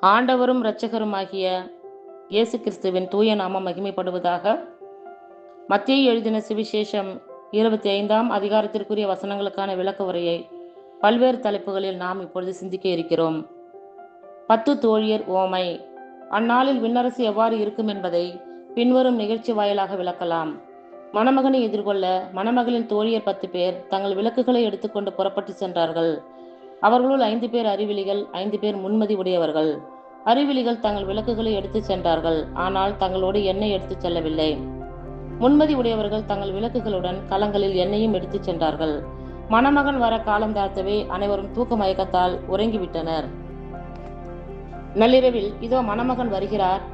ஆண்டவரும் இரட்சகருமாகிய இயேசு கிறிஸ்துவின் தூய நாமம் மகிமைப்படுவதாக. மத்தேயு எழுதின சுவிசேஷம் 25ஆம் அதிகாரத்திற்குரிய வசனங்களுக்கான விளக்க உரையை பல்வேறு தலைப்புகளில் நாம் இப்பொழுது சிந்திக்க இருக்கிறோம். 10 தோழியர் ஓமை. அந்நாளில் விண்ணரசு எவ்வாறு இருக்கும் என்பதை பின்வரும் நிகழ்ச்சி வாயிலாக விளக்கலாம். மணமகனை எதிர்கொள்ள மணமகளின் தோழியர் 10 பேர் தங்கள் விளக்குகளை எடுத்துக்கொண்டு புறப்பட்டு சென்றார்கள். அவர்களுள் 5 பேர் அறிவிலிகள், 5 பேர் முன்மதி உடையவர்கள். அறிவிலிகள் தங்கள் விளக்குகளை எடுத்து சென்றார்கள், ஆனால் தங்களோடு எண்ணெய் எடுத்து செல்லவில்லை. முன்மதி உடையவர்கள் தங்கள் விளக்குகளுடன் கலங்களில் எண்ணெயும் எடுத்து சென்றார்கள். மணமகன் வர காலம் தாழ்த்தவே அனைவரும் தூக்க மயக்கத்தால் உறங்கிவிட்டனர். நள்ளிரவில் இதோ மணமகன் வருகிறார்,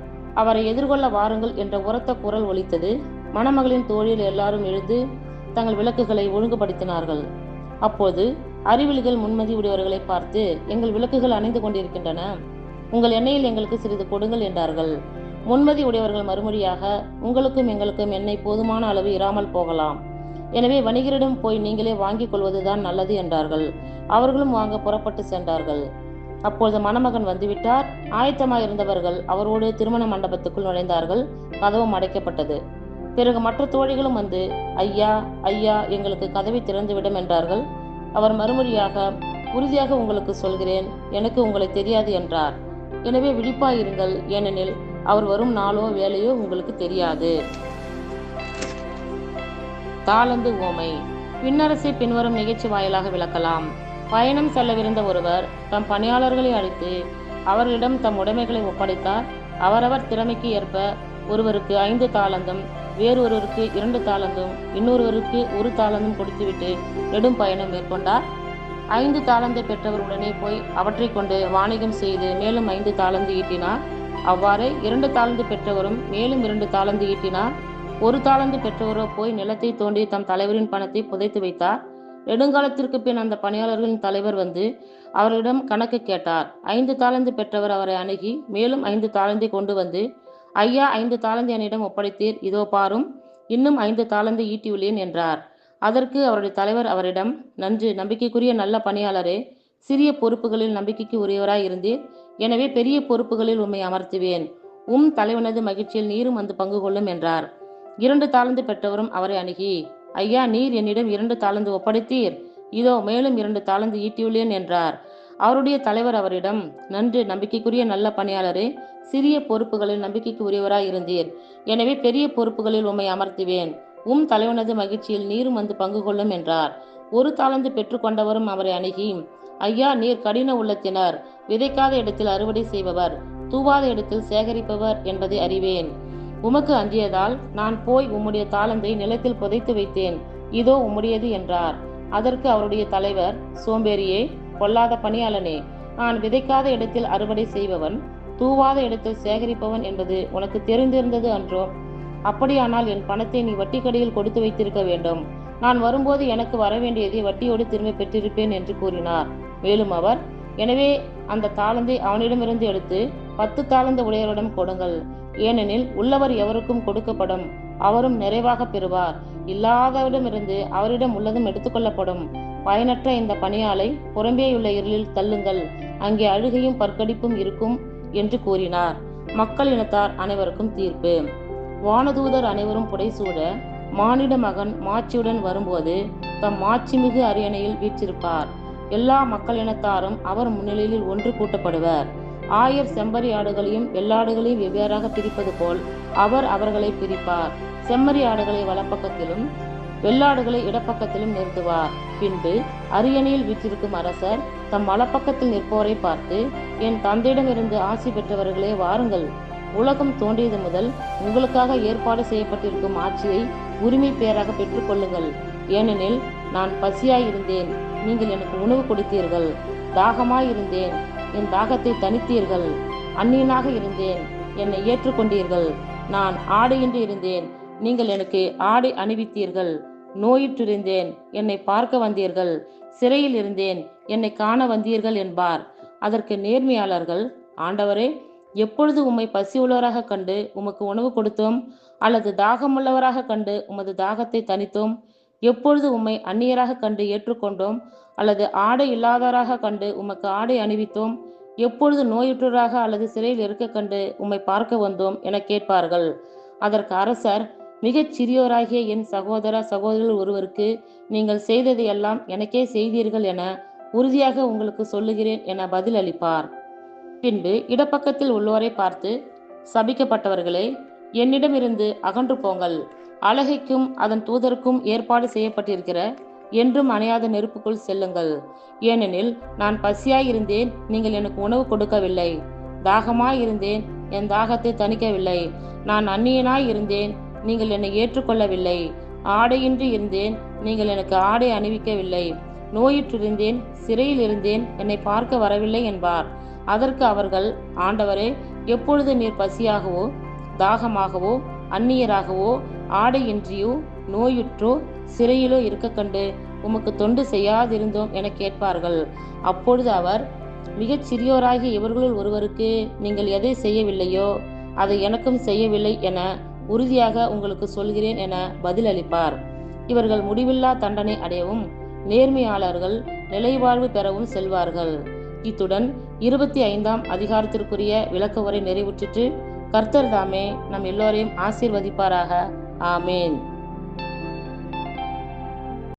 அவரை எதிர்கொள்ள வாருங்கள் என்ற உரத்த குரல் ஒலித்தது. மணமகளின் தோழில் எல்லாரும் எழுந்து தங்கள் விளக்குகளை ஒழுங்குபடுத்தினார்கள். அப்போது அறிவிலிகள் முன்மதி உடையவர்களை பார்த்து, எங்கள் விளக்குகள் அணைந்து கொண்டிருக்கின்றன, உங்கள் எண்ணெயில் எங்களுக்கு சிறிது கொடுங்கள் என்றார்கள். முன்மதி உடையவர்கள் மறுமொழியாக, உங்களுக்கும் எங்களுக்கும் எண்ணெய் போதுமான அளவு இராமல் போகலாம், எனவே வணிகரிடம் போய் நீங்களே வாங்கிக் கொள்வதுதான் நல்லது என்றார்கள். அவர்களும் வாங்க புறப்பட்டு சென்றார்கள். அப்பொழுது மணமகன் வந்துவிட்டார். ஆயத்தமாயிருந்தவர்கள் அவரோடு திருமண மண்டபத்துக்குள் நுழைந்தார்கள். கதவும் அடைக்கப்பட்டது. பிறகு மற்ற தோழிகளும் வந்து, ஐயா ஐயா, எங்களுக்கு கதவை திறந்துவிடும் என்றார்கள். அவர் மறுமொழியாக, உறுதியாக உங்களுக்கு சொல்கிறேன், எனக்கு உங்களை தெரியாது என்றார். எனவே விழிப்பாயிருங்கள், ஏனெனில் அவர் வரும் நாளோ வேலையோ உங்களுக்கு தெரியாது. தாளந்து ஓமை. விண்ணரசை பின்வரும் நிகழ்ச்சி வாயிலாக விளக்கலாம். பயணம் செல்லவிருந்த ஒருவர் தம் பணியாளர்களை அழைத்து அவர்களிடம் தம் உடைமைகளை ஒப்படைத்தார். அவரவர் திறமைக்கு ஏற்ப ஒருவருக்கு 5 தாளந்தும், வேறொருவருக்கு 2 தாளந்தும், இன்னொருவருக்கு 1 தாளந்தும் கொடுத்துவிட்டு நெடும் பயணம் மேற்கொண்டார். 5 தாளந்தை பெற்றவர் உடனே போய் அவற்றை கொண்டு வாணிகம் செய்து மேலும் 5 தாளந்து ஈட்டினார். அவ்வாறே 2 தாளந்து பெற்றவரும் மேலும் 2 தாளந்து ஈட்டினார். 1 தாளந்து பெற்றவரோ போய் நிலத்தை தோண்டி தம் தலைவரின் பணத்தை புதைத்து வைத்தார். நெடுங்காலத்திற்கு பின் அந்த பணியாளர்களின் தலைவர் வந்து அவர்களிடம் கணக்கு கேட்டார். 5 தாளந்து பெற்றவர் அவரை அணுகி மேலும் 5 தாளந்தை கொண்டு வந்து, ஐயா, 5 தாளந்து என்னிடம் ஒப்படைத்தீர், இதோ பாரும், இன்னும் 5 தாளந்து ஈட்டியுள்ளேன் என்றார். அதற்கு அவருடைய தலைவர் அவரிடம், நன்று, நம்பிக்கைக்குரிய நல்ல பணியாளரே, சிறிய பொறுப்புகளில் நம்பிக்கைக்கு உரியவராய் இருந்தீர், எனவே பெரிய பொறுப்புகளில் உம்மை அமர்த்துவேன், தலைவனது மகிழ்ச்சியில் நீரும் வந்து பங்கு கொள்ளும் என்றார். 2 தாளந்து பெற்றவரும் அவரை அணுகி, ஐயா, நீர் என்னிடம் 2 தாளந்து ஒப்படைத்தீர், இதோ மேலும் 2 தாளந்து ஈட்டியுள்ளேன் என்றார். அவருடைய தலைவர் அவரிடம், நன்று, நம்பிக்கைக்குரிய நல்ல பணியாளரே, சிறிய பொறுப்புகளில் நம்பிக்கைக்கு உரியவராய் இருந்தீர், எனவே பெரிய பொறுப்புகளில் உம்மை அமர்த்துவேன், தலைவனது மகிழ்ச்சியில் நீரும் வந்து பங்கு கொள்ளும் என்றார். 1 தாளந்து பெற்றுக்கொண்டவரும் அவரை அணுகி, ஐயா, நீர் கடின உள்ளத்தினர், விதைக்காத இடத்தில் அறுவடை செய்பவர், தூவாத இடத்தில் சேகரிப்பவர் என்பதை அறிவேன். உமக்கு அஞ்சியதால் நான் போய் உம்முடைய தாளந்தை நிலத்தில் புதைத்து வைத்தேன், இதோ உம்முடையது என்றார். அதற்கு அவருடைய தலைவர், சோம்பேறியே, பொல்லாத பணியாளனே, நான் விதைக்காத இடத்தில் அறுவடை செய்பவன், தூவாத இடத்தில் சேகரிப்பவன் என்பது உனக்கு தெரிந்திருந்தது அன்றோ? அப்படியானால் என் பணத்தை நீ வட்டி கடையில் கொடுத்து வைத்திருக்க வேண்டும், நான் வரும்போது எனக்கு வரவேண்டியதை வட்டியோடு திரும்ப பெற்றிருப்பேன் என்று கூறினார். மேலும் அவர், எனவே அந்த தாளந்தை அவனிடமிருந்து எடுத்து 10 தாளந்து உடையவரிடம் கொடுங்கள், ஏனெனில் உள்ளவர் எவருக்கும் கொடுக்கப்படும், அவரும் நிறைவாக பெறுவார், இல்லாதவரிடமிருந்து அவரிடம் உள்ளதும் எடுத்துக்கொள்ளப்படும். பயனற்ற இந்த பணியாளை புறம்பேயுள்ள இருளில் தள்ளுங்கள், அங்கே அழுகையும் பற்கடிப்பும் இருக்கும் என்று கூறினார். மக்கள் இனத்தார் அனைவருக்கும் தீர்ப்பு. வானதூதர் அனைவரும் புடைசூழ மானிட மகன் மாட்சியுடன் வரும்போது தம் மாட்சிமிகு அரியணையில் வீற்றிருப்பார். எல்லா மக்கள் இனத்தாரும் அவர் முன்னிலையில் ஒன்று கூட்டப்படுவர். 1000 செம்மறி ஆடுகளையும் வெள்ளாடுகளையும் வெவ்வேறாக பிரிப்பது போல் அவர் அவர்களை பிரிப்பார். செம்மறி ஆடுகளை வலப்பக்கத்திலும் வெள்ளாடுகளை இடப்பக்கத்திலும் நிறுத்துவார். பின்பு அரியணையில் வீற்றிருக்கும் அரசர் தம் வலப்பக்கத்தில் நிற்போரை பார்த்து, என் தந்தையிடமிருந்து ஆசி பெற்றவர்களே, வாருங்கள், உலகம் தோன்றியது முதல் உங்களுக்காக ஏற்பாடு செய்யப்பட்டிருக்கும் ஆட்சியை உரிமை பேராக பெற்றுக்கொள்ளுங்கள். ஏனெனில் நான் பசியாயிருந்தேன், நீங்கள் எனக்கு உணவு கொடுத்தீர்கள், தாகமாயிருந்தேன், என் தாகத்தை தணித்தீர்கள், அந்நியனாக இருந்தேன், என்னை ஏற்றுக்கொண்டீர்கள், நான் ஆடையின்றி இருந்தேன், நீங்கள் எனக்கு ஆடை அணிவித்தீர்கள், நோயுற்றிருந்தேன், என்னை பார்க்க வந்தீர்கள், சிறையில் இருந்தேன், என்னை காண வந்தீர்கள் என்பார். அதற்கு நேர்மையாளர்கள், ஆண்டவரே, எப்பொழுது உம்மை பசியுள்ளவராக கண்டு உமக்கு உணவு கொடுத்தோம், அல்லது தாகமுள்ளவராக கண்டு உமது தாகத்தை தணித்தோம்? எப்பொழுது உம்மை அந்நியராக கண்டு ஏற்றுக்கொண்டோம், அல்லது ஆடை இல்லாதவராக கண்டு உமக்கு ஆடை அணிவித்தோம்? எப்பொழுது நோயுற்றராக அல்லது சிறையில் இருக்க கண்டு உம்மை பார்க்க வந்தோம் என கேட்பார்கள். அதற்கு அரசர், மிகச் சிறியோராகிய என் சகோதர சகோதரிகள் ஒருவருக்கு நீங்கள் செய்ததையெல்லாம் எனக்கே செய்தீர்கள் என உறுதியாக உங்களுக்கு சொல்லுகிறேன் என பதில் அளிப்பார். பின்பு இடப்பக்கத்தில் உள்ளோரை பார்த்து, சபிக்கப்பட்டவர்களே, என்னிடமிருந்து அகன்று போங்கள், அலகைக்கும் அதன் தூதருக்கும் ஏற்பாடு செய்யப்பட்டிருக்கிற என்றும் அணையாத நெருப்புக்குள் செல்லுங்கள். ஏனெனில் நான் பசியாயிருந்தேன், நீங்கள் எனக்கு உணவு கொடுக்கவில்லை. தாகமாயிருந்தேன், என் தாகத்தை தணிக்கவில்லை. நான் அந்நியனாய் இருந்தேன், நீங்கள் என்னை ஏற்றுக்கொள்ளவில்லை. ஆடையின்றி இருந்தேன், நீங்கள் எனக்கு ஆடை அணிவிக்கவில்லை. நோயுற்றிருந்தேன், சிறையில் இருந்தேன், என்னை பார்க்க வரவில்லை என்பார். அதற்கு அவர்கள், ஆண்டவரே, எப்பொழுது நீர் பசியாகவோ தாகமாகவோ அந்நியராகவோ ஆடையின்றியோ நோயுற்றோ சிறையிலோ இருக்க கண்டு உமக்கு தொண்டு செய்யாதிருந்தோம் என கேட்பார்கள். அப்பொழுது அவர், மிகச் சிறியோராகிய இவர்களுள் ஒருவருக்கு நீங்கள் எதை செய்யவில்லையோ அதை எனக்கும் செய்யவில்லை என உறுதியாக உங்களுக்கு சொல்கிறேன் என பதிலளிப்பார். இவர்கள் முடிவில்லா தண்டனை அடையவும் நேர்மையாளர்கள் நிலைவாழ்வு பெறவும் செல்வார்கள். இத்துடன் 25ஆம் அதிகாரத்திற்குரிய விளக்க உரை நிறைவுற்றிற்று. கர்த்தர் தாமே நம் எல்லோரையும் ஆசீர்வதிப்பாராக. ஆமேன்.